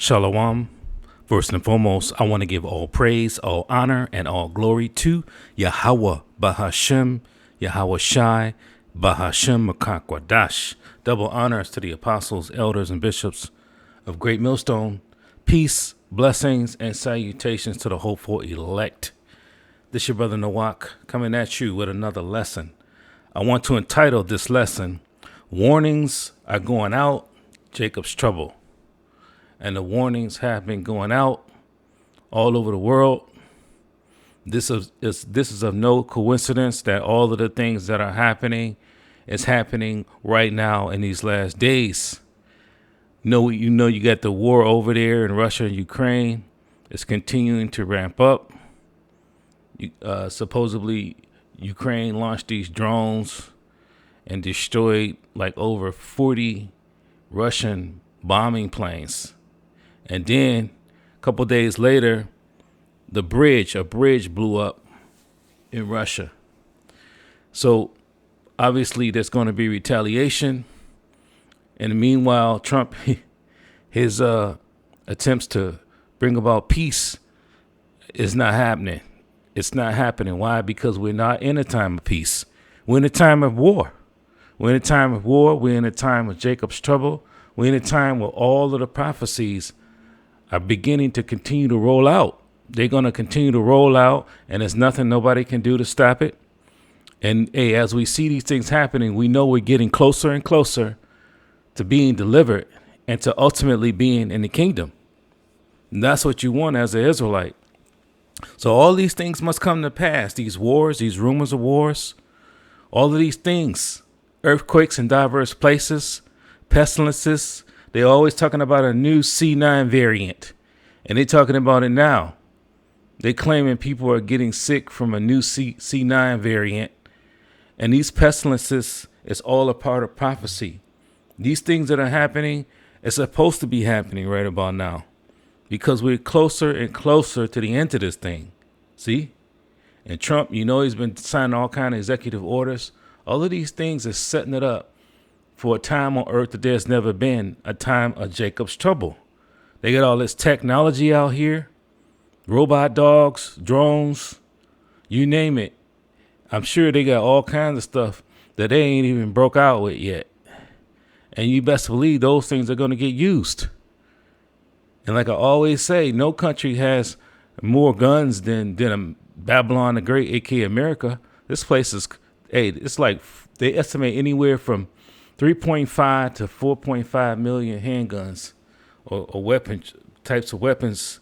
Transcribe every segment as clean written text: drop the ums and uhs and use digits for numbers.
Shalom. First and foremost, I want to give all praise, all honor, and all glory to Yahweh Bahashem, Yahweh Shai, Bahashem Makakwadash. Double honors to the apostles, elders, and bishops of Great Millstone. Peace, blessings, and salutations to the hopeful elect. This your brother Nawak coming at you with another lesson. I want to entitle this lesson, Warnings Are Going Out, Jacob's Trouble. And the warnings have been going out all over the world. This is of no coincidence that all of the things that are happening is happening right now in these last days. You got the war over there in Russia and Ukraine. It's continuing to ramp up. Supposedly, Ukraine launched these drones and destroyed like over 40 Russian bombing planes. And then a couple days later, a bridge blew up in Russia. So obviously there's going to be retaliation. And meanwhile, Trump, his attempts to bring about peace is not happening. It's not happening. Why? Because we're not in a time of peace. We're in a time of war. We're in a time of war. We're in a time of Jacob's trouble. We're in a time where all of the prophecies are beginning to continue to roll out. They're going to continue to roll out, and there's nothing nobody can do to stop it. And hey, as we see these things happening, we know we're getting closer and closer to being delivered and to ultimately being in the kingdom. And that's what you want as an Israelite. So all these things must come to pass. These wars, these rumors of wars, all of these things, earthquakes in diverse places, pestilences. They're always talking about a new C9 variant, and they're talking about it now. They're claiming people are getting sick from a new C9 variant, and these pestilences is all a part of prophecy. These things that are happening is supposed to be happening right about now, because we're closer and closer to the end of this thing. See? And Trump, he's been signing all kind of executive orders. All of these things is setting it up for a time on earth that there's never been, a time of Jacob's trouble. They got all this technology out here, robot dogs, drones, you name it. I'm sure they got all kinds of stuff that they ain't even broke out with yet. And you best believe those things are going to get used. And like I always say, no country has more guns than Babylon the Great, aka America. This place is, it's like they estimate anywhere from 3.5 to 4.5 million handguns or weapons, types of weapons,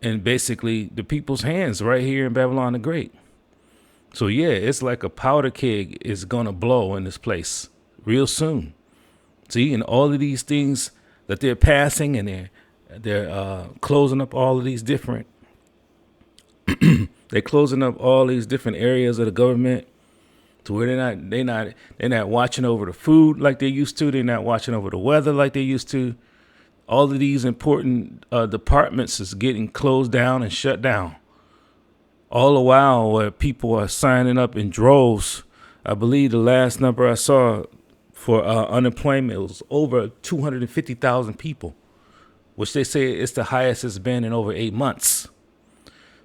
and basically the people's hands right here in Babylon the Great. So yeah, it's like a powder keg is going to blow in this place real soon. See, and all of these things that they're passing, and they're closing up all of these different, they're closing up all these different areas of the government, to where they're not watching over the food like they used to. They're not watching over the weather like they used to. All of these important departments is getting closed down and shut down. All the while, where people are signing up in droves. I believe the last number I saw for unemployment was over 250,000 people, which they say it's the highest it's been in over 8 months.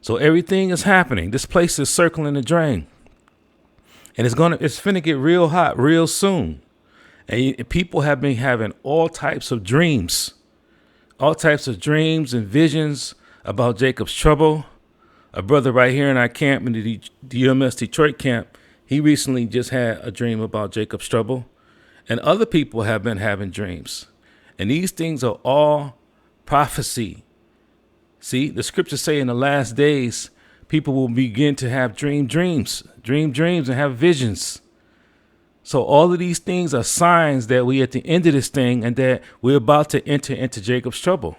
So everything is happening. This place is circling the drain. And it's finna get real hot real soon. And people have been having all types of dreams and visions about Jacob's trouble. A brother right here in our camp, in the DMS Detroit camp, he recently just had a dream about Jacob's trouble. And other people have been having dreams. And these things are all prophecy. See, the scriptures say in the last days, people will begin to have dreams and have visions. So all of these things are signs that we at the end of this thing and that we're about to enter into Jacob's trouble.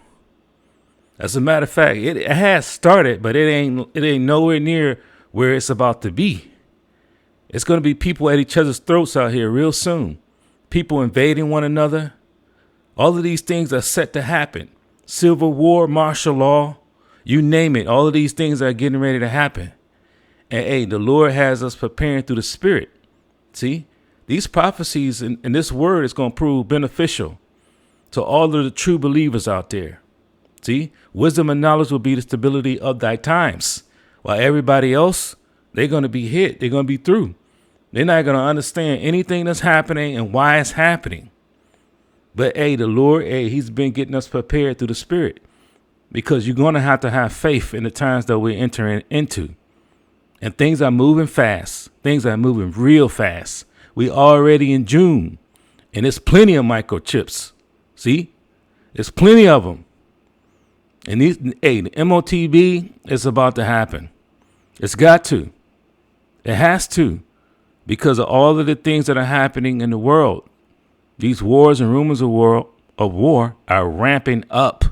As a matter of fact, it has started, but it ain't nowhere near where it's about to be. It's going to be people at each other's throats out here real soon. People invading one another. All of these things are set to happen. Civil war, martial law, you name it. All of these things are getting ready to happen. And hey, the Lord has us preparing through the Spirit. See, these prophecies and this word is going to prove beneficial to all of the true believers out there. See, wisdom and knowledge will be the stability of thy times. While everybody else, they're going to be hit. They're going to be through. They're not going to understand anything that's happening and why it's happening. But hey, the Lord, hey, he's been getting us prepared through the Spirit, because you're going to have faith in the times that we're entering into. And things are moving fast. Things are moving real fast. We already in June, and there's plenty of microchips. See, there's plenty of them. And these, hey, the MOTB is about to happen. It's got to. It has to, because of all of the things that are happening in the world. These wars and rumors of war are ramping up.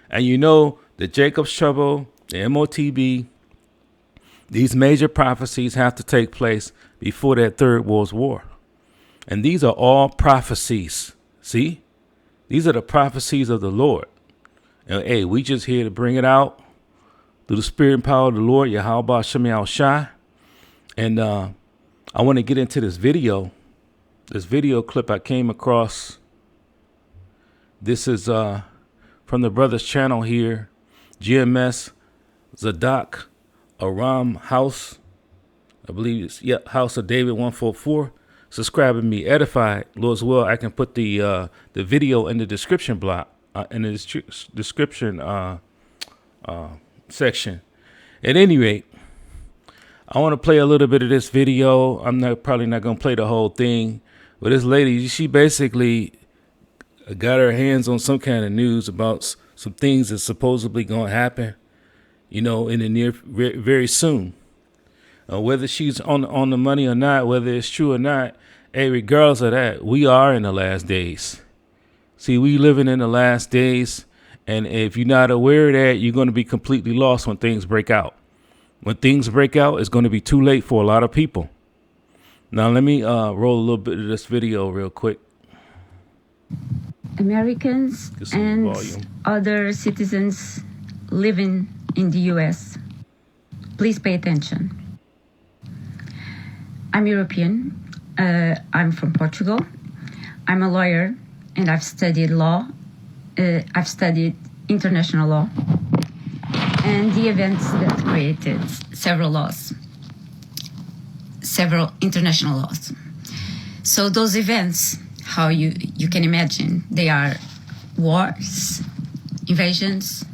And you know, the Jacob's trouble, the MOTB, these major prophecies have to take place before that third world war. And these are all prophecies. See, these are the prophecies of the Lord. And hey, we just here to bring it out through the Spirit and power of the Lord, Yahweh Shem Shai. And I want to get into this video clip I came across. This is from the brother's channel here, GMS Zadok Aram House. I believe it's House of David 144. Subscribe and be edified. Lord's will, I can put the video in the description block, in the description section. At any rate, I want to play a little bit of this video. I'm probably not going to play the whole thing, but this lady, she basically got her hands on some kind of news about some things that's supposedly going to happen, in the very soon. Whether she's on the money or not, whether it's true or not, hey, regardless of that, we are in the last days. See, we living in the last days, and if you're not aware of that, you're going to be completely lost when things break out. When things break out, it's going to be too late for a lot of people. Now, let me roll a little bit of this video real quick. Americans and other citizens living in the U.S., please pay attention. I'm European. I'm from Portugal. I'm a lawyer, and I've studied law. I've studied international law and the events that created several international laws. So those events, how you can imagine, they are wars, invasions,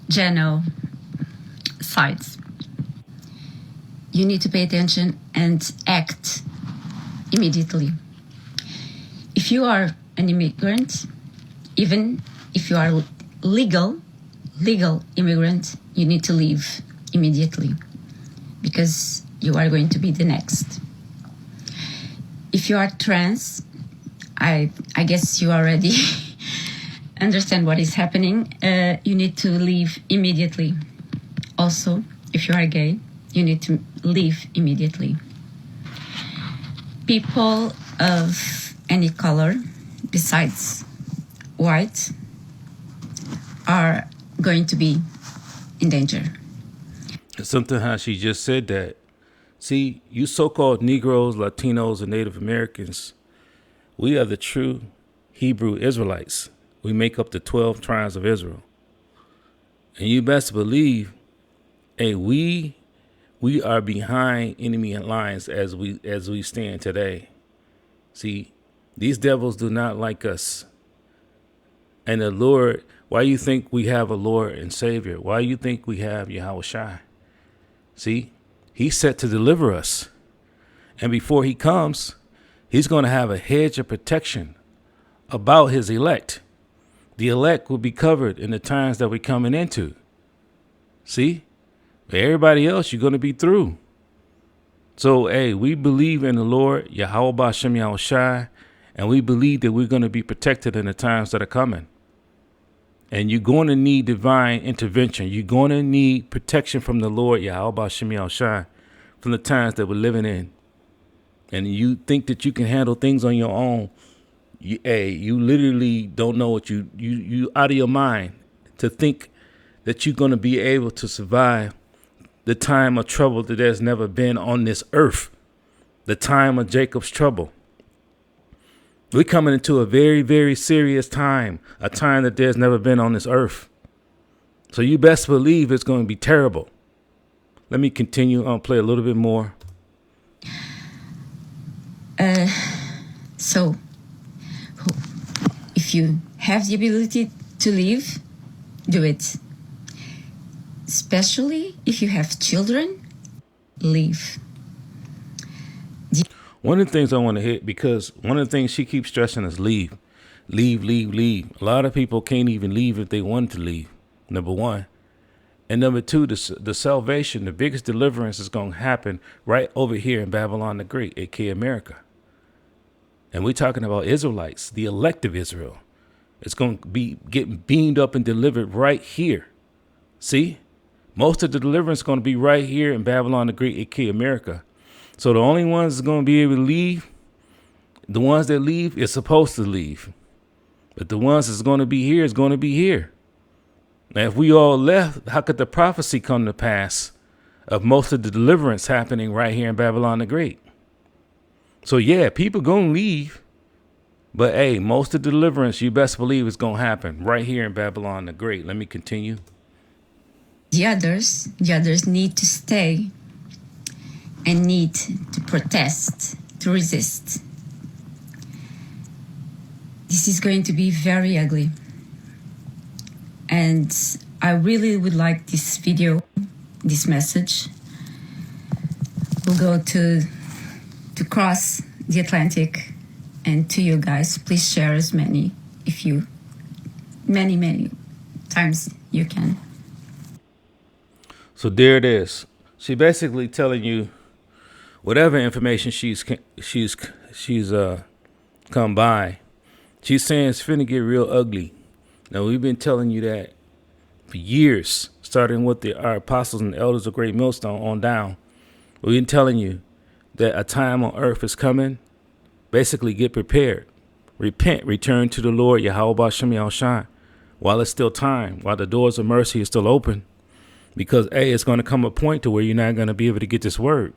genocides. You need to pay attention and act immediately. If you are an immigrant, even if you are legal immigrant, you need to leave immediately, because you are going to be the next. If you are trans, I guess you already understand what is happening. You need to leave immediately. Also, if you are gay, you need to leave immediately. People of any color besides white are going to be in danger. It's something how she just said that. See, you so-called Negroes, Latinos, and Native Americans, we are the true Hebrew Israelites. We make up the 12 tribes of Israel. And you best believe, hey, we are behind enemy lines as we stand today. See, these devils do not like us. And the Lord, why you think we have a Lord and Savior? Why you think we have Yahweh Shai? See, he's set to deliver us. And before he comes, he's going to have a hedge of protection about his elect. The elect will be covered in the times that we're coming into. See, but everybody else, you're going to be through. So, hey, we believe in the Lord, Yahweh Shem Yahweh Shai, and we believe that we're going to be protected in the times that are coming. And you're going to need divine intervention. You're going to need protection from the Lord, Yahweh Shem Yahweh Shai, from the times that we're living in. And you think that you can handle things on your own. You literally don't know what you out of your mind to think that you're going to be able to survive the time of trouble that there's never been on this earth. The time of Jacob's trouble. We're coming into a very, very serious time, a time that there's never been on this earth. So you best believe it's going to be terrible. Let me continue. I'll play a little bit more. So, if you have the ability to leave, do it. Especially if you have children, leave. One of the things I want to hit, because one of the things she keeps stressing is leave. Leave, leave, leave. A lot of people can't even leave if they want to leave, number one. And number two, the salvation, the biggest deliverance is going to happen right over here in Babylon the Great, aka America. And we're talking about Israelites, the elect of Israel. It's going to be getting beamed up and delivered right here. See? Most of the deliverance is going to be right here in Babylon the Great, aka America. So the only ones that's going to be able to leave, the ones that leave is supposed to leave. But the ones that's going to be here is going to be here. Now, if we all left, how could the prophecy come to pass of most of the deliverance happening right here in Babylon the Great? So, yeah, people going to leave. But, hey, most of the deliverance, you best believe, is going to happen right here in Babylon the Great. Let me continue. The others need to stay and need to protest, to resist. This is going to be very ugly. And I really would like this video, this message, will go to cross the Atlantic and to you guys. Please share as many, many times you can. So there it is. She basically telling you whatever information she's come by. She's saying it's finna get real ugly. Now, we've been telling you that for years, starting with our apostles and elders of Great Millstone on down. We've been telling you that a time on earth is coming. Basically, get prepared. Repent, return to the Lord, Yahweh B'Shem Yahushua, while it's still time, while the doors of mercy are still open. Because, A, it's going to come a point to where you're not going to be able to get this word.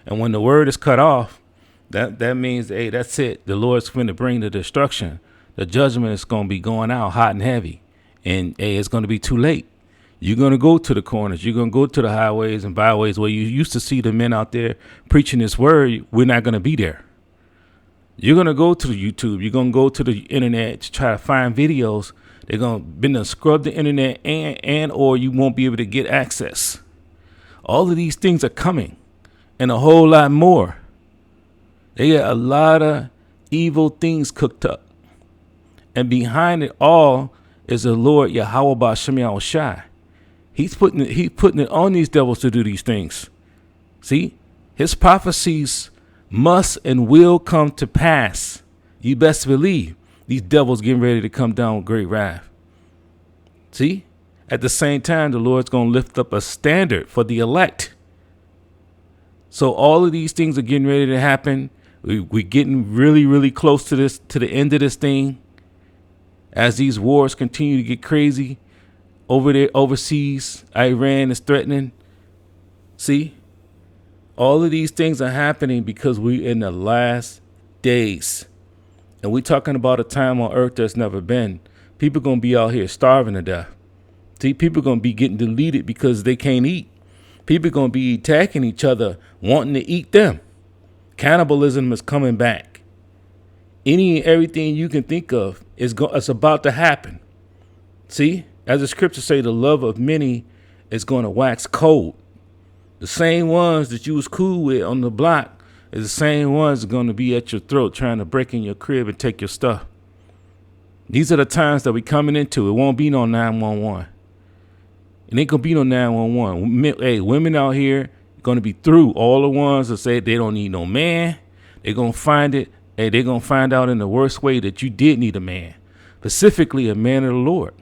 And when the word is cut off, that means, hey, that's it. The Lord's going to bring the destruction. The judgment is going to be going out hot and heavy. And, hey, it's going to be too late. You're going to go to the corners. You're going to go to the highways and byways where you used to see the men out there preaching this word. We're not going to be there. You're going to go to the YouTube. You're going to go to the internet to try to find videos. They're going to scrub the internet and or you won't be able to get access. All of these things are coming and a whole lot more. They got a lot of evil things cooked up. And behind it all is the Lord Yahweh B'Shem Yahushua. He's putting it on these devils to do these things. See, his prophecies must and will come to pass. You best believe these devils getting ready to come down with great wrath. See, at the same time, the Lord's going to lift up a standard for the elect. So all of these things are getting ready to happen. We're getting really, really close to the end of this thing. As these wars continue to get crazy over there overseas, Iran is threatening. See, all of these things are happening because we're in the last days. And we're talking about a time on earth that's never been. People going to be out here starving to death. See, people going to be getting deleted because they can't eat. People going to be attacking each other, wanting to eat them. Cannibalism is coming back. Any and everything you can think of it's about to happen. See, as the scriptures say, the love of many is going to wax cold. The same ones that you was cool with on the block is the same ones that are going to be at your throat trying to break in your crib and take your stuff. These are the times that we're coming into. It won't be no 911. It ain't going to be no 911. Hey, women out here going to be through. All the ones that say they don't need no man. They're going to find it. Hey, they're going to find out in the worst way that you did need a man. Specifically, a man of the Lord.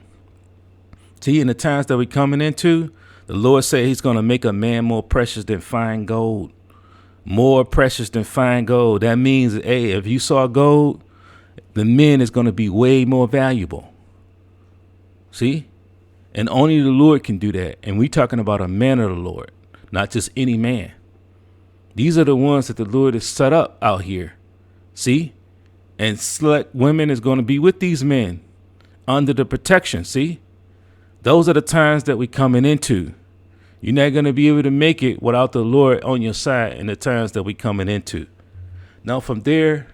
See, in the times that we're coming into, the Lord said he's going to make a man more precious than fine gold. More precious than fine gold. That means, hey, if you saw gold, the men is going to be way more valuable. See? And only the Lord can do that. And we're talking about a man of the Lord, not just any man. These are the ones that the Lord has set up out here. See? And select women is going to be with these men under the protection. See? Those are the times that we're coming into. You're not going to be able to make it without the Lord on your side in the times that we're coming into. Now, from there,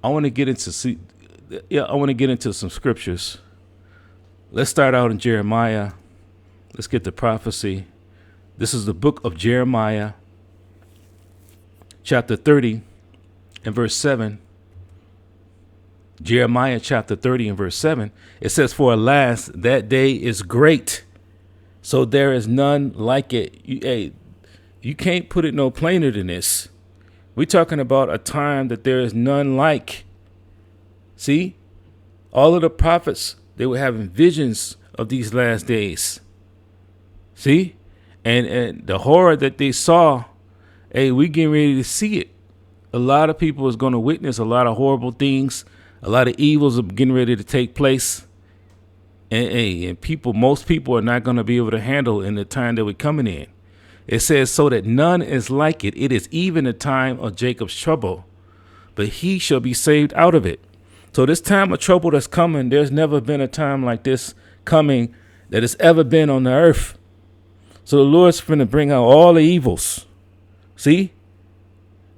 I want to get into some scriptures. Let's start out in Jeremiah. Let's get the prophecy. This is the book of Jeremiah, chapter 30 and verse 7. Jeremiah chapter 30 and verse 7. It says, "For alas, that day is great, so there is none like it." You can't put it no plainer than this. We're talking about a time that there is none like. See, all of the prophets, they were having visions of these last days. See, and the horror that they saw, we getting ready to see it. A lot of people is going to witness a lot of horrible things. A lot of evils are getting ready to take place. And most people are not going to be able to handle in the time that we're coming in. It says, "So that none is like it. It is even the time of Jacob's trouble, but he shall be saved out of it." So this time of trouble that's coming, there's never been a time like this coming that has ever been on the earth. So the Lord's going to bring out all the evils. See?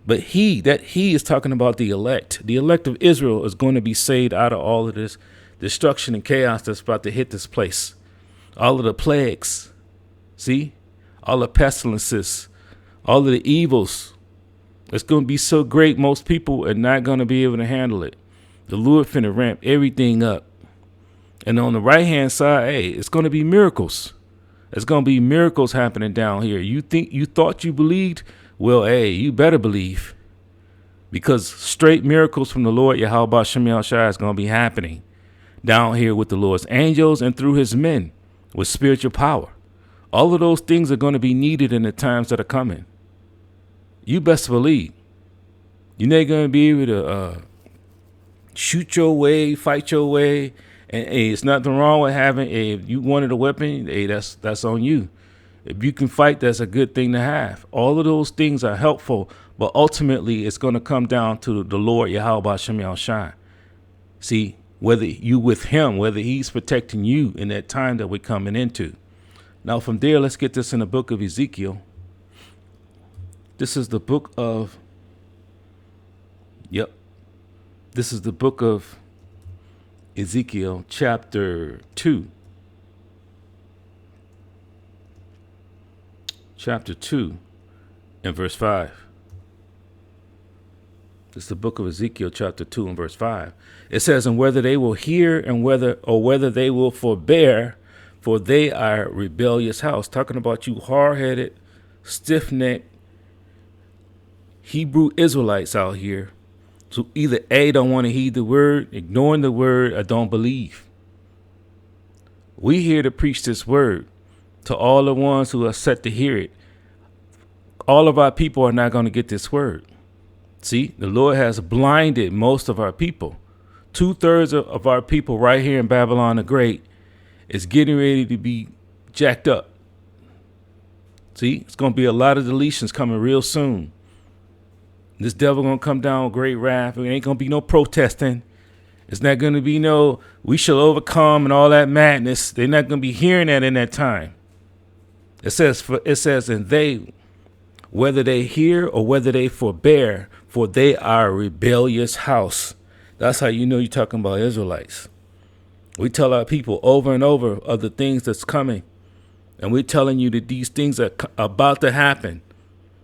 But he is talking about the elect. The elect of Israel is going to be saved out of all of this destruction and chaos that's about to hit this place. All of the plagues. See? All the pestilences. All of the evils. It's going to be so great, most people are not going to be able to handle it. The Lord finna ramp everything up. And on the right-hand side, it's going to be miracles. It's going to be miracles happening down here. You thought you believed? Well, you better believe. Because straight miracles from the Lord Yahweh Shem Yahushua is going to be happening down here with the Lord's angels and through his men with spiritual power. All of those things are going to be needed in the times that are coming. You best believe. You're not going to be able to shoot your way, fight your way. And it's nothing wrong with having if you wanted a weapon, that's on you. If you can fight, that's a good thing to have. All of those things are helpful, but ultimately it's going to come down to the Lord Yahweh Shem Yahushua. See, whether you with him, whether he's protecting you in that time that we're coming into. Now from there, let's get this in the book of Ezekiel. This is the book of, this is the book of Ezekiel chapter 2. Chapter 2 and verse 5. This is the book of Ezekiel chapter 2 and verse 5. It says, "And whether they will hear and whether they will forbear, for they are a rebellious house." Talking about you hard-headed, stiff-necked Hebrew Israelites out here. So either don't want to heed the word, ignoring the word, or don't believe. We here to preach this word to all the ones who are set to hear it. All of our people are not going to get this word. See, the Lord has blinded most of our people. 2/3 of our people right here in Babylon the Great is getting ready to be jacked up. See, it's going to be a lot of deletions coming real soon. This devil going to come down with great wrath. It ain't going to be no protesting. It's not going to be no, we shall overcome and all that madness. They're not going to be hearing that in that time. It says, "And they, whether they hear or whether they forbear, for they are a rebellious house." That's how you know you're talking about Israelites. We tell our people over and over of the things that's coming. And we're telling you that these things are about to happen.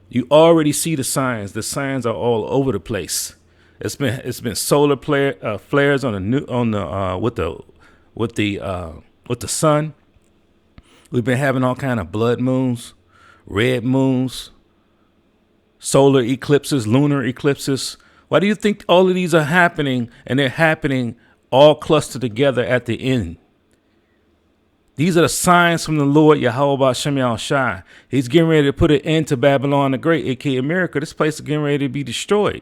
You already see the signs. The signs are all over the place. It's been solar flares with the sun. We've been having all kind of blood moons, red moons, solar eclipses, lunar eclipses. Why do you think all of these are happening, and they're happening all clustered together at the end? These are the signs from the Lord Yahweh Shem Yahushua. He's getting ready to put an end to Babylon the Great, aka America. This place is getting ready to be destroyed.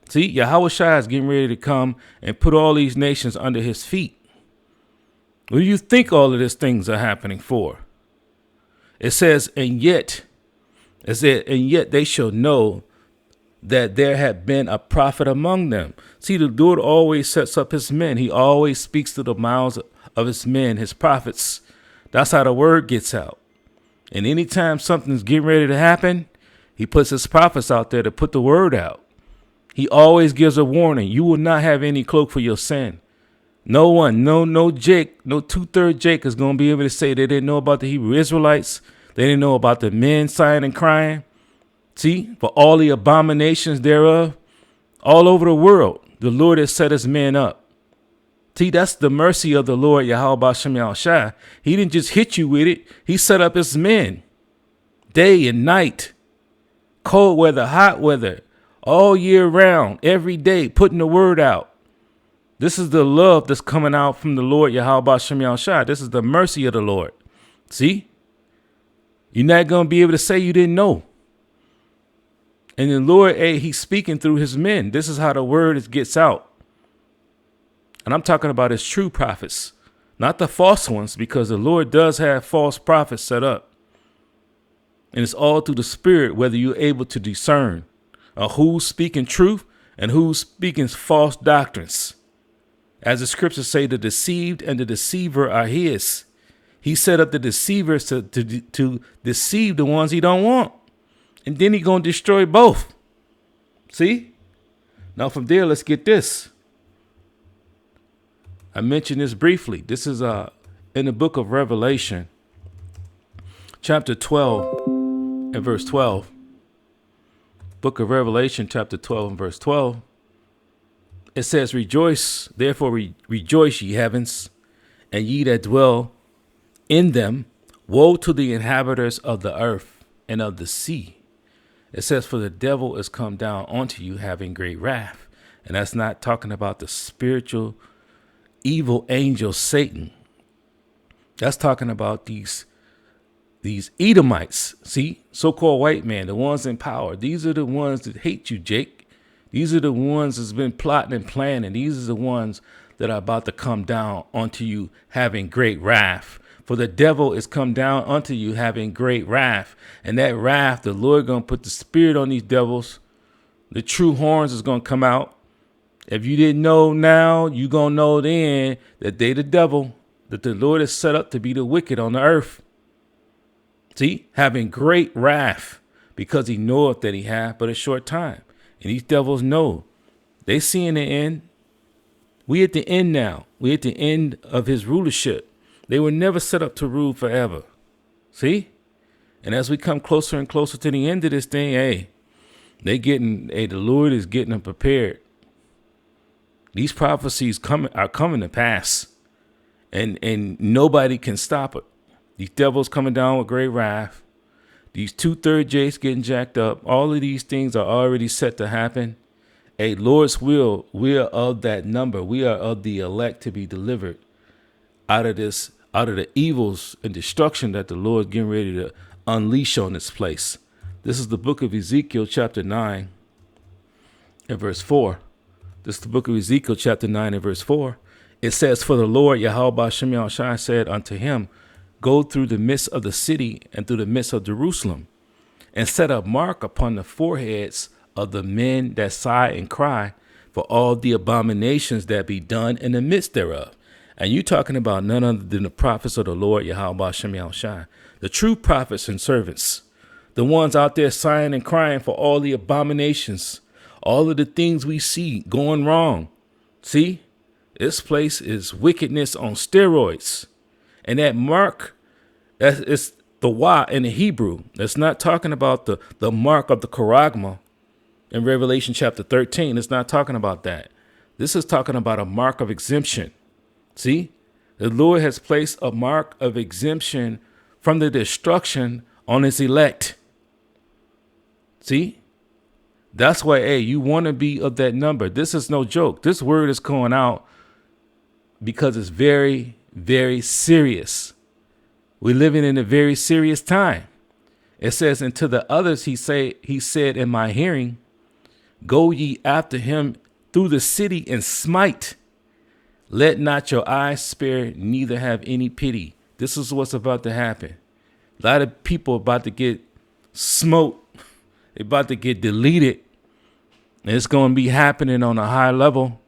See, Yahweh Shai is getting ready to come and put all these nations under his feet. What do you think all of these things are happening for? It says, and yet they shall know that there had been a prophet among them. See, the Lord always sets up his men. He always speaks to the mouths of his men, his prophets, That's how the word gets out. And anytime something's getting ready to happen, he puts his prophets out there to put the word out. He always gives a warning. You will not have any cloak for your sin. No one, no Jake, no 2/3 Jake is going to be able to say they didn't know about the Hebrew Israelites. They didn't know about the men sighing and crying. See, for all the abominations thereof, all over the world, the Lord has set his men up. See, that's the mercy of the Lord, Yahweh B'Shem Yahushua. He didn't just hit you with it. He set up his men day and night, cold weather, hot weather, all year round, every day, putting the word out. This is the love that's coming out from the Lord, Yahweh B'Shem Yahushua. This is the mercy of the Lord. See, you're not going to be able to say you didn't know. And the Lord, he's speaking through his men. This is how the word gets out. And I'm talking about his true prophets, not the false ones, because the Lord does have false prophets set up. And it's all through the Spirit, whether you're able to discern who's speaking truth and who's speaking false doctrines. As the scriptures say, the deceived and the deceiver are his. He set up the deceivers to deceive the ones he don't want. And then he's going to destroy both. See? Now from there, let's get this. I mentioned this briefly. This is in the book of Revelation, chapter 12 and verse 12. Book of Revelation, chapter 12 and verse 12. It says, rejoice, therefore rejoice, ye heavens, and ye that dwell in them. Woe to the inhabitants of the earth and of the sea. It says, for the devil is come down unto you having great wrath. And that's not talking about the spiritual evil angel Satan. That's talking about these Edomites. See, so-called white man, the ones in power. These are the ones that hate you, Jake. These are the ones that's been plotting and planning. These are the ones that are about to come down unto you having great wrath. For the devil is come down unto you having great wrath. And that wrath, the Lord going to put the spirit on these devils. The true horns is going to come out. If you didn't know now, you going to know then that they the devil, that the Lord is set up to be the wicked on the earth. See, having great wrath, because he knoweth that he hath but a short time. And these devils know. They see in the end. We at the end now. We at the end of his rulership. They were never set up to rule forever. See? And as we come closer and closer to the end of this thing, the Lord is getting them prepared. These prophecies are coming to pass, and nobody can stop it. These devils coming down with great wrath. These 2/3 Jakes getting jacked up. All of these things are already set to happen. Lord's will, we are of that number. We are of the elect to be delivered out of the evils and destruction that the Lord is getting ready to unleash on this place. This is the book of Ezekiel, chapter 9 and verse 4. This is the book of Ezekiel, chapter 9 and verse 4. It says, for the Lord, Yahweh B'Shem Yahushua, said unto him, go through the midst of the city and through the midst of Jerusalem, and set a mark upon the foreheads of the men that sigh and cry for all the abominations that be done in the midst thereof. And you talking about none other than the prophets of the Lord, Yahweh B'Shem Yahushua, the true prophets and servants, the ones out there sighing and crying for all the abominations, all of the things we see going wrong. See, this place is wickedness on steroids. And that mark, it's the Wa in the Hebrew. That's not talking about the mark of the charagma in Revelation chapter 13. It's not talking about that. This is talking about a mark of exemption. See, the Lord has placed a mark of exemption from the destruction on his elect. See? That's why, you want to be of that number. This is no joke. This word is going out because it's very, very serious. We're living in a very serious time. It says, and to the others he said in my hearing, go ye after him through the city and smite. Let not your eyes spare, neither have any pity. This is what's about to happen. A lot of people about to get smoked. They're about to get deleted. And it's going to be happening on a high level.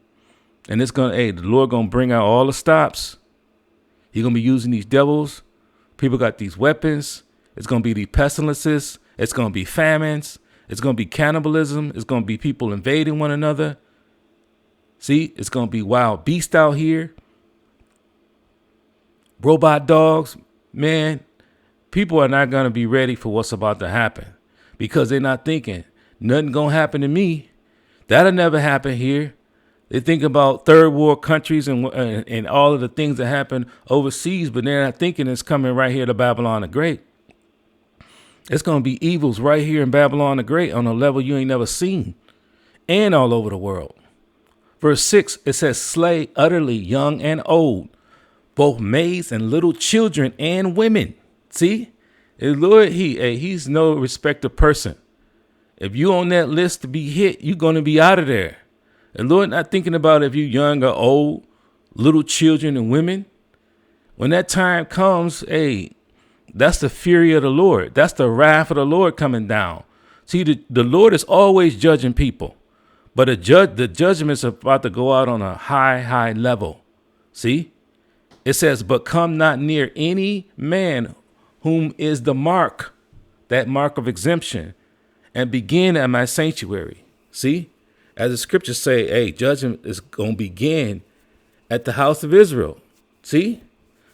And it's going to, the Lord going to bring out all the stops. He's going to be using these devils People got these weapons. It's going to be the pestilences. It's going to be famines. It's going to be cannibalism. It's going to be people invading one another. See, it's going to be wild beasts out here. Robot dogs. Man, people are not going to be ready for what's about to happen because they're not thinking nothing going to happen to me. That'll never happen here. They think about third world countries and all of the things that happen overseas, but they're not thinking it's coming right here to Babylon the Great. It's going to be evils right here in Babylon the Great on a level you ain't never seen and all over the world. Verse 6, it says, slay utterly young and old, both maids and little children and women. See, the Lord, he's no respecter person. If you on that list to be hit, you're going to be out of there. The Lord not thinking about if you young or old, little children and women. When that time comes, that's the fury of the Lord. That's the wrath of the Lord coming down. See, the Lord is always judging people, but the judgment's about to go out on a high level. See, it says, but come not near any man whom is the mark, that mark of exemption, and begin at my sanctuary. See, as the scriptures say, judgment is going to begin at the house of Israel. See,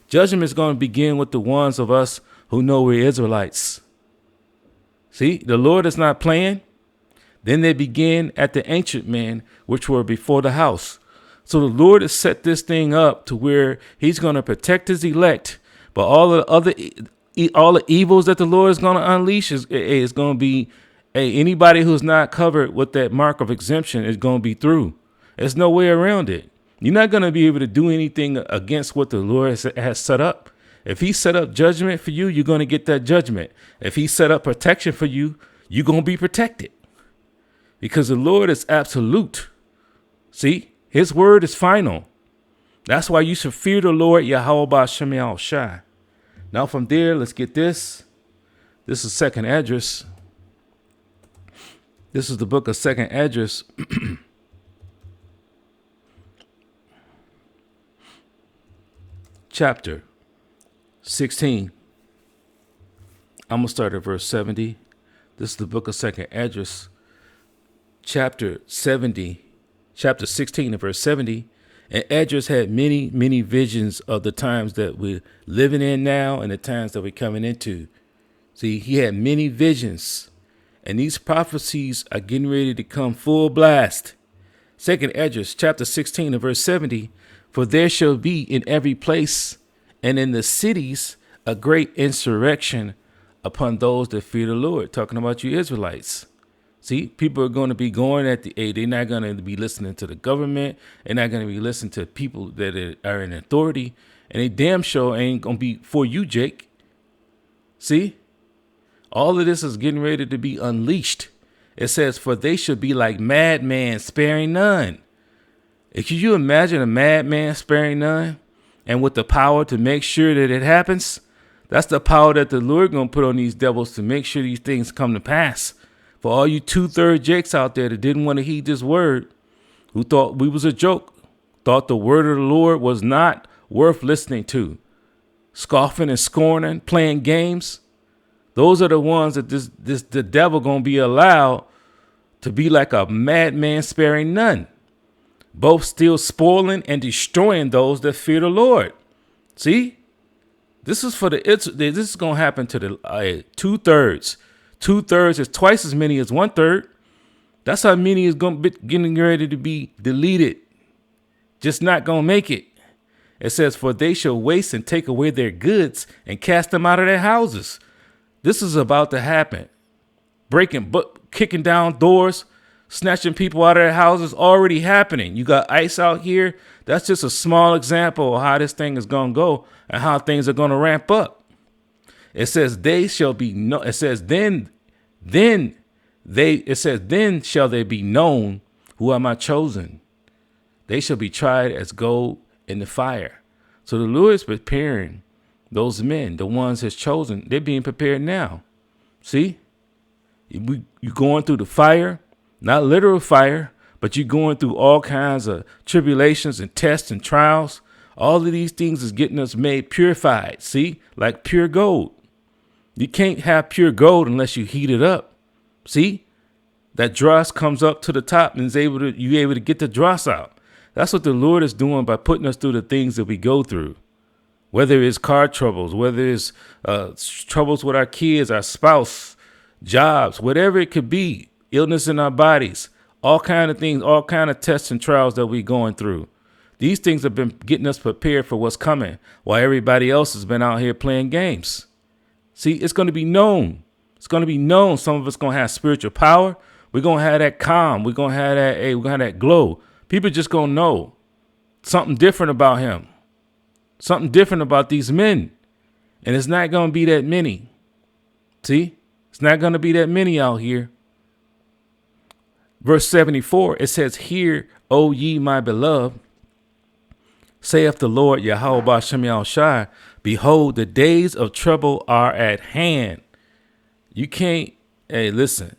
judgment is going to begin with the ones of us who know we're Israelites. See, the Lord is not playing. Then they begin at the ancient men, which were before the house. So the Lord has set this thing up to where he's going to protect his elect. But all the evils that the Lord is going to unleash is going to be, anybody who's not covered with that mark of exemption is going to be through. There's no way around it. You're not going to be able to do anything against what the Lord has set up. If he set up judgment for you, you're going to get that judgment. If he set up protection for you, you're going to be protected. Because the Lord is absolute. See, his word is final. That's why you should fear the Lord, Yahweh B'Shem Yahweh Shai. Now from there, let's get this. This is second address. This is the book of second address. Chapter 16. I'm going to start at verse 70. This is the book of second address. Chapter 16 and verse 70. And Esdras had many visions of the times that we're living in now and the times that we're coming into. See, he had many visions, and these prophecies are getting ready to come full blast. Second Esdras, chapter 16 and verse 70. For there shall be in every place and in the cities a great insurrection upon those that fear the Lord. Talking about you Israelites. See, people are going to be going at they're not going to be listening to the government. They're not going to be listening to people that are in authority. And they damn sure ain't going to be for you, Jake. See, all of this is getting ready to be unleashed. It says, for they should be like madmen, sparing none. Could you imagine a madman sparing none? And with the power to make sure that it happens? That's the power that the Lord going to put on these devils to make sure these things come to pass. For all you 2/3 Jakes out there that didn't want to heed this word, who thought we was a joke, thought the word of the Lord was not worth listening to, scoffing and scorning, playing games, those are the ones that the devil going to be allowed to be like a madman sparing none, both still spoiling and destroying those that fear the Lord. See, this is this is going to happen to the 2/3. 2/3 is twice as many as 1/3. That's how many is going to be getting ready to be deleted. Just not going to make it. It says, for they shall waste and take away their goods and cast them out of their houses. This is about to happen. Kicking down doors, snatching people out of their houses, already happening. You got ICE out here. That's just a small example of how this thing is going to go and how things are going to ramp up. It says they shall be no. It says then shall they be known who are my chosen. They shall be tried as gold in the fire. So the Lord is preparing those men, the ones He's chosen. They're being prepared now. See, you're going through the fire, not literal fire, but you're going through all kinds of tribulations and tests and trials. All of these things is getting us made purified. See, like pure gold. You can't have pure gold unless you heat it up. See, that dross comes up to the top and you're able to get the dross out. That's what the Lord is doing by putting us through the things that we go through. Whether it's car troubles, whether it's troubles with our kids, our spouse, jobs, whatever it could be, illness in our bodies, all kind of things, all kind of tests and trials that we're going through. These things have been getting us prepared for what's coming while everybody else has been out here playing games. See, it's going to be known. It's going to be known. Some of us going to have spiritual power. We're going to have that calm. We're going to have that, we're going to have that glow. People just going to know something different about him. Something different about these men. And it's not going to be that many. See, it's not going to be that many out here. Verse 74, it says, "Hear, O ye my beloved, saith the Lord Yahweh B'Shem Yahushai, behold, the days of trouble are at hand." You can't, listen,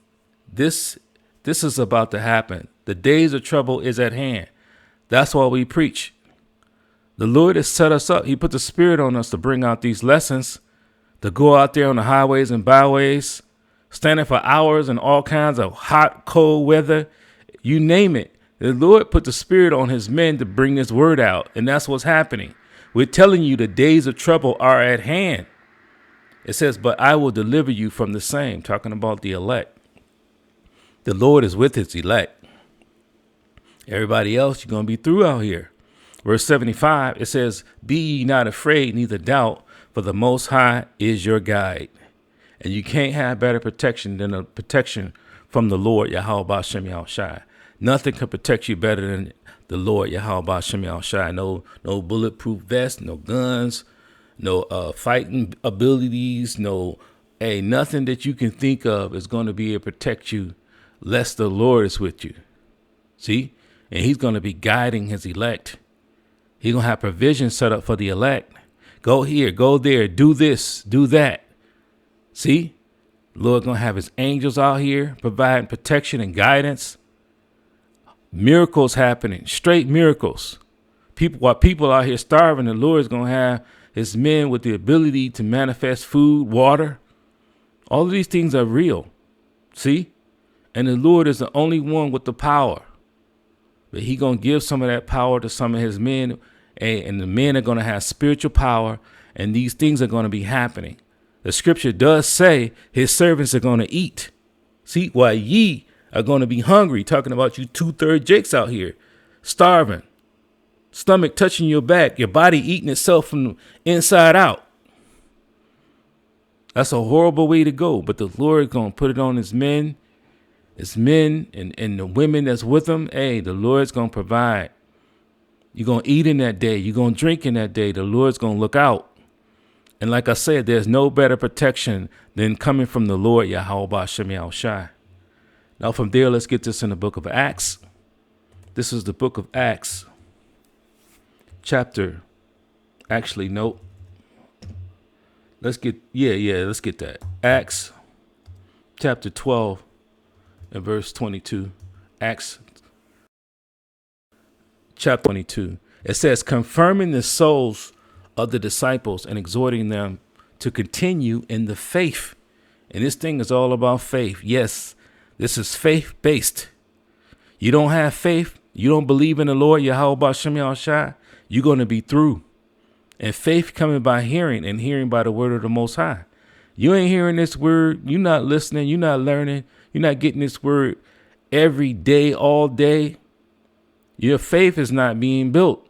this is about to happen. The days of trouble is at hand. That's why we preach. The Lord has set us up. He put the Spirit on us to bring out these lessons, to go out there on the highways and byways, standing for hours in all kinds of hot, cold weather, you name it. The Lord put the Spirit on his men to bring this word out, and that's what's happening. We're telling you the days of trouble are at hand. It says, "But I will deliver you from the same," talking about the elect. The Lord is with his elect. Everybody else, you're going to be through out here. Verse 75, it says, "Be ye not afraid, neither doubt, for the Most High is your guide." And you can't have better protection than a protection from the Lord, Yahweh B'Shem Yahushai. Nothing can protect you better than the Lord, Yahweh B'Shem Yahushai. No bulletproof vest, no guns, no fighting abilities, nothing that you can think of is going to be able to protect you lest the Lord is with you. See? And he's going to be guiding his elect. He's going to have provision set up for the elect. Go here, go there, do this, do that. See? The Lord going to have his angels out here providing protection and guidance. Miracles happening, straight miracles. While people out here starving, the Lord is going to have his men with the ability to manifest food, water. All of these things are real. See? And the Lord is the only one with the power. But he going to give some of that power to some of his men. And the men are going to have spiritual power. And these things are going to be happening. The scripture does say his servants are going to eat. See, while ye are going to be hungry. Talking about you 2/3 Jakes out here. Starving. Stomach touching your back. Your body eating itself from the inside out. That's a horrible way to go. But the Lord is going to put it on his men. His men and the women that's with them. Hey, the Lord's going to provide. You're going to eat in that day. You're going to drink in that day. The Lord's going to look out. And like I said, there's no better protection than coming from the Lord, Yahweh B'Shem Yahushai. Now from there, let's get this in the book of Acts. This is the book of Acts. Let's get that. Acts chapter 12 and verse 22. Acts chapter 22. It says, "Confirming the souls of the disciples and exhorting them to continue in the faith." And this thing is all about faith. Yes, this is faith-based. You don't have faith, you don't believe in the Lord, Yahweh B'Shem Yahushai, you're going to be through. And faith coming by hearing, and hearing by the word of the Most High. You ain't hearing this word, you're not listening, you're not learning, you're not getting this word every day, all day. Your faith is not being built.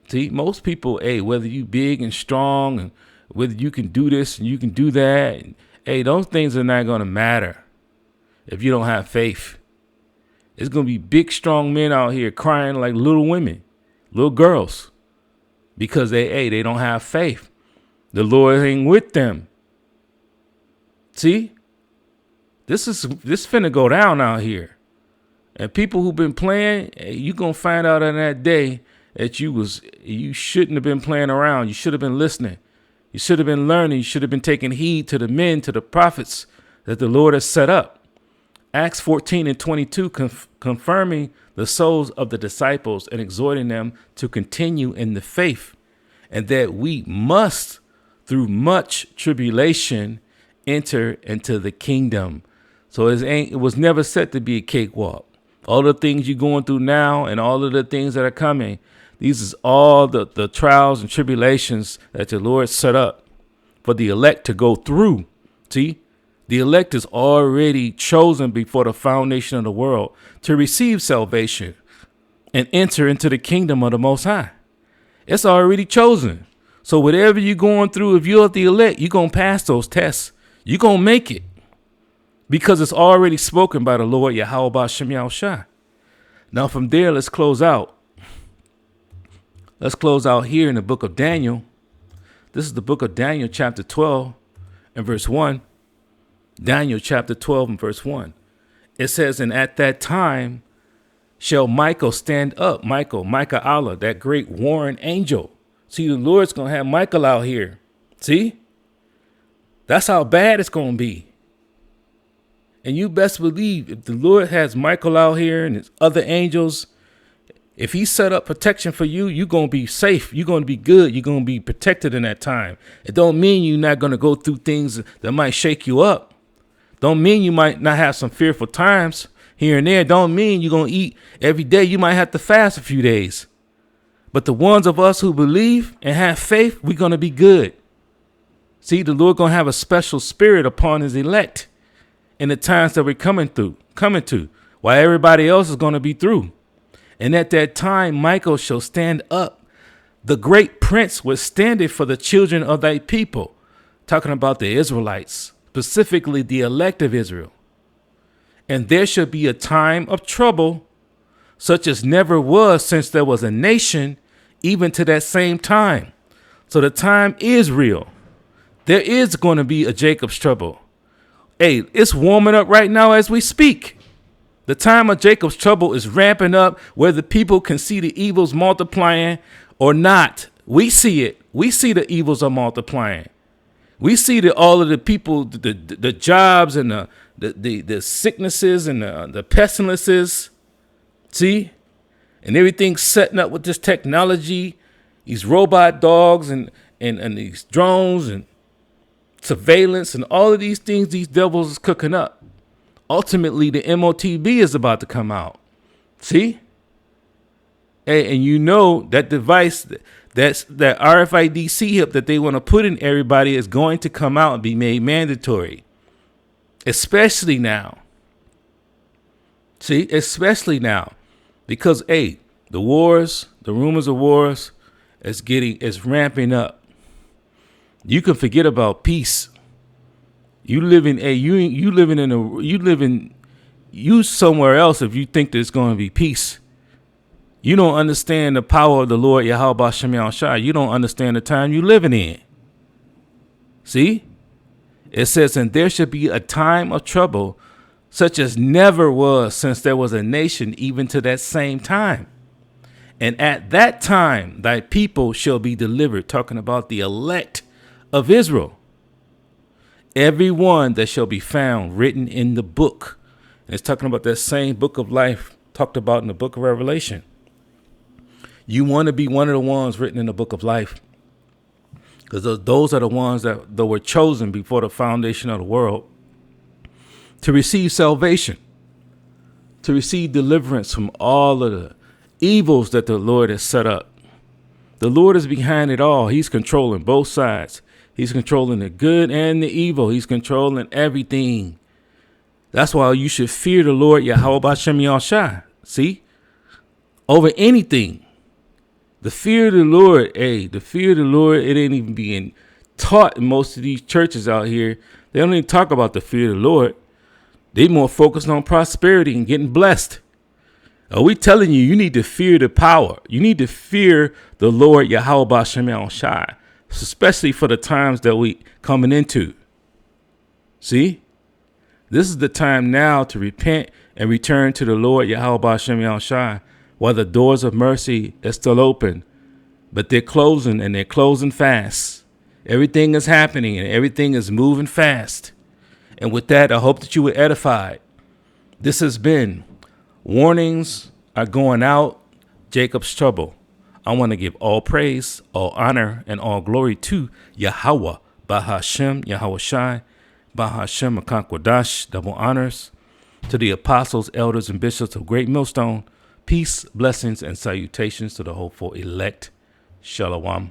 See, most people, whether you big and strong and whether you can do this and you can do that, those things are not going to matter if you don't have faith. It's going to be big, strong men out here crying like little women, little girls, because they don't have faith. The Lord ain't with them. See, this finna go down out here. And people who've been playing, you going to find out on that day that you shouldn't have been playing around. You should have been listening. You should have been learning. You should have been taking heed to the men, to the prophets that the Lord has set up. Acts 14 and 22, confirming the souls of the disciples and exhorting them to continue in the faith, and that we must, through much tribulation, enter into the kingdom. So it was never set to be a cakewalk. All the things you're going through now and all of the things that are coming, these is all the trials and tribulations that the Lord set up for the elect to go through. See, the elect is already chosen before the foundation of the world to receive salvation and enter into the kingdom of the Most High. It's already chosen. So whatever you're going through, if you're the elect, you're going to pass those tests. You're going to make it because it's already spoken by the Lord Yahweh Shem Yahushua. Now from there, let's close out. Let's close out here in the book of Daniel. This is the book of Daniel, chapter 12 and verse 1. Daniel chapter 12 and verse 1. It says, and at that time shall Michael stand up. Michael Allah, that great warring angel. See, the Lord's going to have Michael out here. See? That's how bad it's going to be. And you best believe if the Lord has Michael out here and his other angels, if he set up protection for you, you're going to be safe. You're going to be good. You're going to be protected in that time. It don't mean you're not going to go through things that might shake you up. Don't mean you might not have some fearful times here and there. Don't mean you're going to eat every day. You might have to fast a few days. But the ones of us who believe and have faith, we're going to be good. See, the Lord going to have a special spirit upon his elect in the times that we're coming to, while everybody else is going to be through. And at that time, Michael shall stand up. The great prince was standeth for the children of thy people. Talking about the Israelites, specifically the elect of Israel. And there shall be a time of trouble, such as never was since there was a nation, even to that same time. So the time is real. There is going to be a Jacob's trouble. Hey, it's warming up right now as we speak. The time of Jacob's trouble is ramping up, whether people can see the evils multiplying or not. We see it. We see the evils are multiplying. We see that all of the people, the jobs and the sicknesses and the pestilences, see, and everything's setting up with this technology, these robot dogs and these drones and surveillance and all of these things these devils is cooking up. Ultimately, the MOTB is about to come out. See? Hey, and you know that device, that RFID chip that they want to put in everybody is going to come out and be made mandatory. Especially now. See? Especially now. Because, hey, the wars, the rumors of wars is ramping up. You can forget about peace. You somewhere else if you think there's going to be peace. You don't understand the power of the Lord Yahweh Shem Yahushua. You don't understand the time you're living in. See? It says, and there should be a time of trouble, such as never was since there was a nation, even to that same time. And at that time, thy people shall be delivered. Talking about the elect of Israel. Every one that shall be found written in the book. And it's talking about that same book of life talked about in the book of Revelation. You want to be one of the ones written in the book of life. Because those are the ones that were chosen before the foundation of the world to receive salvation, to receive deliverance from all of the evils that the Lord has set up. The Lord is behind it all. He's controlling both sides. He's controlling the good and the evil. He's controlling everything. That's why you should fear the Lord Yahweh Shem Yahushua. See? Over anything. The fear of the Lord, the fear of the Lord, it ain't even being taught in most of these churches out here. They don't even talk about the fear of the Lord. They more focused on prosperity and getting blessed. Are we telling you, you need to fear the power? You need to fear the Lord Yahweh Shem Yahushua, especially for the times that we coming into. See? This is the time now to repent and return to the Lord Yahweh Shem Yahushua, while the doors of mercy are still open, but they're closing, and they're closing fast. Everything is happening and everything is moving fast. And with that, I hope that you were edified. This has been Warnings Are Going Out, Jacob's Trouble. I want to give all praise, all honor, and all glory to Yahweh, Bahashem, Yahweh Shai, Bahashem, Akankwadash, double honors, to the apostles, elders, and bishops of Great Millstone. Peace, blessings, and salutations to the hopeful elect. Shalom.